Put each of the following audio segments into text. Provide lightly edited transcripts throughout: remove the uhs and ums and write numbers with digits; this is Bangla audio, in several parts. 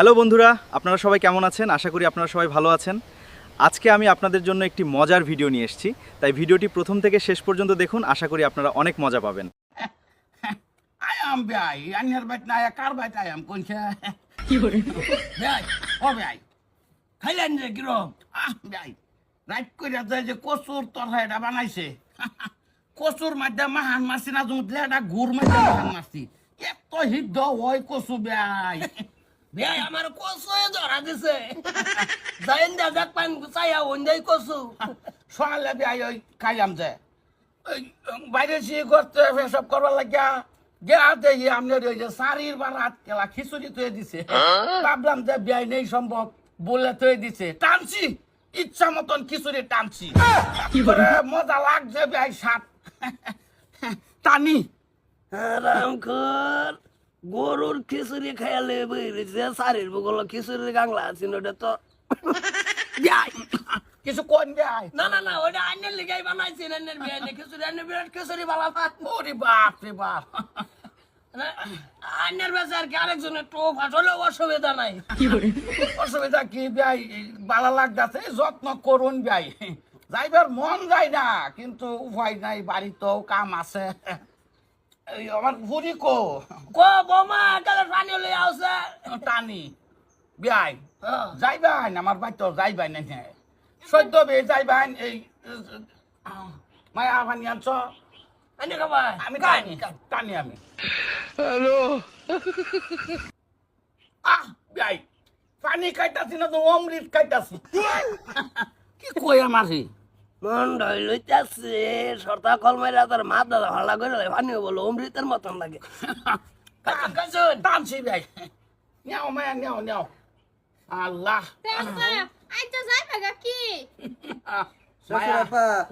হ্যালো বন্ধুরা, আপনারা সবাই কেমন আছেন? আশা করি আপনারা সবাই ভালো আছেন। আজকে আমি আপনাদের জন্য একটি মজার ভিডিও নিয়ে এসেছি, তাই ভিডিওটি প্রথম থেকে শেষ পর্যন্ত দেখুন। আশা করি আপনারা অনেক মজা পাবেন। আয়াম ভাই আন্যার বাইত না কার বাইত আয়াম কোনছে ভাই ও ভাই খাইলেন যে কিরম ভাই রাইট কইরা যায় যে কচুর তরকারিটা বানাইছে কচুর মধ্যে মাহান মারছি না জুতলে এটা গুড় মধ্যে মাহান মারছি এত হিদ্ধ ওই কচু ভাই ভাই আমার কচু ধরা দিছে যাইন দা দেখ পান চাইয়া ওই কচু সকালে ভাই ওই খাইলাম যে বাইরে সে করতে সব করবার লাগিয়া গেয়া দেখি আপনার ওই যে শাড়ির বারাত কেলা খিচুড়ি তৈরি দিছে ভাবলাম যে বিয়াই নেই সম্ভব বলে তৈরি দিছে টানছি ইচ্ছা মতন খিচুড়ি টানছি মজা লাগছে বিয়াই সাত টানি রামখর গরুর খিচুড়ি খাইলে বেরিয়েছে শাড়ির বগল খিচুড়ির গাংলা আছে ওটা তো বিয়াই কিছু কোন বিয়াই না না না ওটা আইনের লিগাই বানাইছি আইনের বিয়ে খিচুড়ি আইনের বিরাট খিচুড়ি বালা ভাত ওরে বাপ রে বাপ আইনের বেঁচে আর কি আরেকজনের টোপ আসলে অসুবিধা নাই অসুবিধা কি বিয়াই ভালো লাগতেছে যত্ন করুন বিয়াই যাইবার মন যায় না কিন্তু উপায় নাই বাড়িতেও কাম আছে এই আমার বুড়ি কো কো বোমা কালে পানি লই আউছে টানি বিয়াই যাইবাই আমার বাড়িতে যাইবাই না সদ্য বে যাইবাই এই মায়া পানি আনছ আনি খাবা আমি টানি টানি আমি হ্যালো বিয়াই পানি খাইতাছি না তো অমৃত খাইতাছি কি কই আমারই মন ঢই লইতাছে সর্তা কল মাইরা তার মাথা হলা করে পানি বলো অমৃতের মতন লাগে কাজুন টানছি বিয়াই নেও মায়া নেও নেও আল্লাহ আই তো যাই ভাগা কি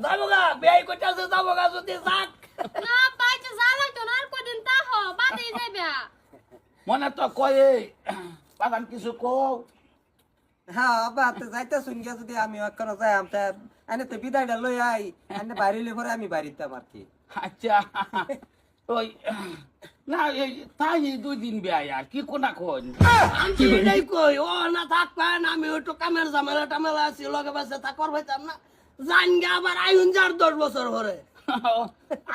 যাবগা বেই কইতাছে যাবগা যদি যাক না পাইতে যালা তো আর কদিন তা হ বাদে যাইবা মনে তো কয়ে বাদাম কিছু কো হ্যাঁ আবার তো যাইতে শুনকে যদি আমি এখনো যাই আমটা এনে তো বিদায়টা লই আই এনে বাইরে লই পরে আমি বাড়িতে আর কি আচ্ছা ওই না এই তাই দুই দিন বিয়াই আর কি কোনা কোন আমি এটাই কই ও না থাকবেন আমি ওইটু কামের ঝামেলা টামেলা আছি লগে বাসে থাকবার পাইতাম না জান গে আবার আইন যার 10 বছর পরে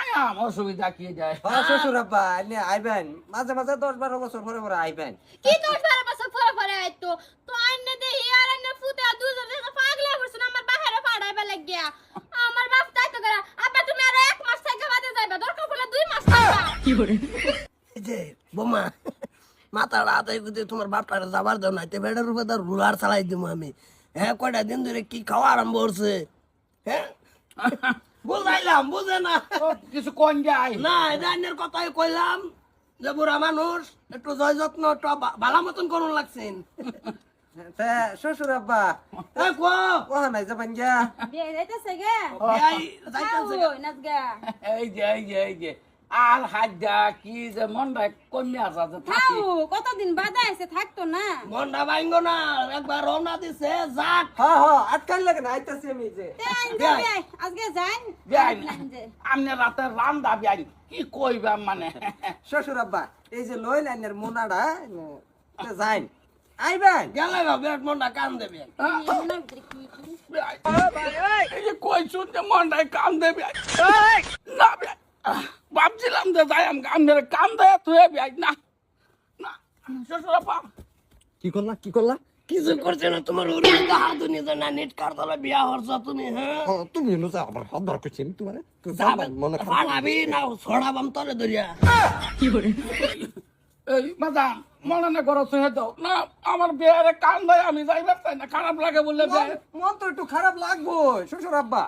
আয়াম অসুবিধা কি যায় শ্বশুর আব্বা এনে আইবেন মাঝে মাঝে 10-12 বছর পরে পরে আইবেন কি তোর বারে বছর পরে পরে আইতো তো আইনে দে ইয়ার আইনে ফুটা দুজন দেশে পাগলা হইছ না আমার বাহিরে ফাড়াইবা লাগিয়া আমার বাপ তাই তো করা আপা তুমি আর এক মাস থেকে বাদে যাইবা দরকার পড়লে 2 মাস থাকবা এই যে বোমা মাথাটা আতাই যদি তোমার বাপটারে যাবার দাও না তে বেড়ার উপরে তার রুলার চালাই দিমু আমি হ্যাঁ কয়টা দিন ধরে কি খাওয়া আরম্ভ করছে হ্যাঁ বুঝাইলাম বুঝে না কিছু কোন যায় না এটা আইনের কথাই কইলাম যে বুড়া মানুষ একটু জয় যত্ন একটু ভালো মতন করুন লাগছেন তা শ্বশুর আব্বা এই কো ও নাই যাবেন গিয়া বিয়ে যাইতেছে গে এই যাইতাছে ওই নাচ গা এই যে এই যে এই যে আর হাজা কি যে মনটা কমে আসা থাও কতদিন বাদে আইছে থাকতো না মনটা ভাঙ্গো না একবার রওনা দিছে যাক হ্যাঁ হ্যাঁ আটকান লাগে না আইতাছি আমি যে যাই আজকে যাই বিয়াই আমনে রাতে রান্দা বিয়াই কি কইবা মানে শ্বশুর আব্বা এই যে লই লাইনের মোনাডা যাইন আইবেন গেলে বিরাট মনটা কান দেবে এই যে কই শুনতে মনটাই কাম দেবে না বিয়াই ভাবছিলাম যে যাই আমি কামদের কাম দেয় তুই বিয়াই না না শ্বশুর আপা কি করলা কিছু করছে না তোমার উড়িটা হাত নিয়ে না নেট কারতলা বিয়া হরছ তুমি হ্যাঁ তুমি এলো যা আবার হাত ধর করছি আমি তোমারে মনে ফাড়াবি না ছড়াবাম তরে ধরিয়া এই মাদাম মনে না করো তুই দাও না আমার বিয়ারে কাম দেয় আমি যাইবার চাই না খারাপ লাগে বললে বিয়াই মন তো একটু খারাপ লাগবো শ্বশুর আব্বা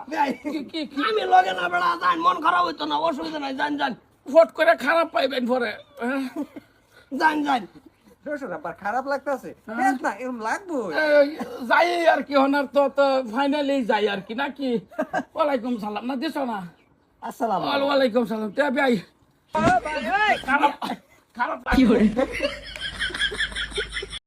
কি কি কি আমি লগে না বেড়া যাই মন খারাপ হইতো না অসুবিধা নাই জান জান ফট করে খারাপ পাইবেন পরে জান জান শ্বশুর আব্বার খারাপ লাগতেছে না এরকম লাগবো এই, যাই আর কি হনার তো তো ফাইনালি যাই আর কি নাকি ওয়ালাইকুম সালাম না দিছো না আসসালাম ওয়ালাইকুম সালাম তে ভাই খারাপ খারাপ লাগে